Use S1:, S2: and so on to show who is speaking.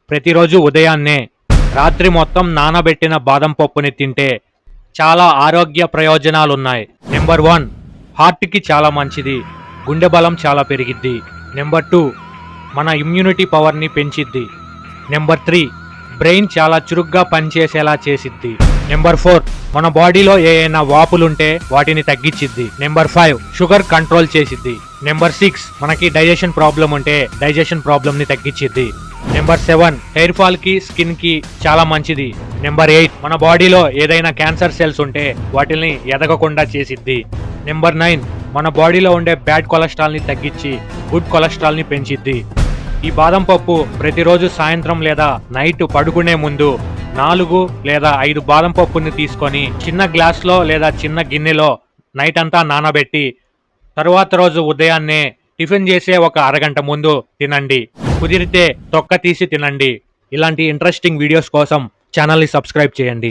S1: ప్రతిరోజు ఉదయాన్నే రాత్రి మొత్తం నానబెట్టిన బాదం పప్పుని తింటే చాలా ఆరోగ్య ప్రయోజనాలున్నాయి. నెంబర్ 1, హార్ట్కి చాలా మంచిది, గుండె బలం చాలా పెరిగిద్ది. నెంబర్ 2, మన ఇమ్యూనిటీ పవర్ని పెంచిద్ది. నెంబర్ 3, బ్రెయిన్ చాలా చురుగ్గా పనిచేసేలా చేసిద్ది. నెంబర్ 4, మన బాడీలో ఏమైనా వాపులుంటే వాటిని తగ్గించిద్ది. నెంబర్ 5, షుగర్ కంట్రోల్ చేసిద్ది. నెంబర్ 6, మనకి డైజెషన్ ప్రాబ్లం ఉంటే డైజెషన్ ప్రాబ్లం ని తగ్గించిద్ది. నెంబర్ 7, హెయిర్ ఫాల్ కి, స్కిన్ కి చాలా మంచిది. నెంబర్ 8, మన బాడీలో ఏదైనా క్యాన్సర్ సెల్స్ ఉంటే వాటిని ఎదగకుండా చేసిద్ది. నెంబర్ 9, మన బాడీలో ఉండే బ్యాడ్ కొలెస్ట్రాల్ ని తగ్గించి గుడ్ కొలెస్ట్రాల్ ని పెంచిద్ది. ఈ బాదం పప్పు ప్రతిరోజు సాయంత్రం లేదా నైట్ పడుకునే ముందు 4 లేదా 5 బాదం పప్పుని తీసుకొని చిన్న గ్లాస్లో లేదా చిన్న గిన్నెలో నైట్ అంతా నానబెట్టి తరువాత రోజు ఉదయాన్నే టిఫిన్ చేసే ఒక అరగంట ముందు తినండి. కుదిరితే తొక్క తీసి తినండి. ఇలాంటి ఇంట్రెస్టింగ్ వీడియోస్ కోసం ఛానల్ని సబ్స్క్రైబ్ చేయండి.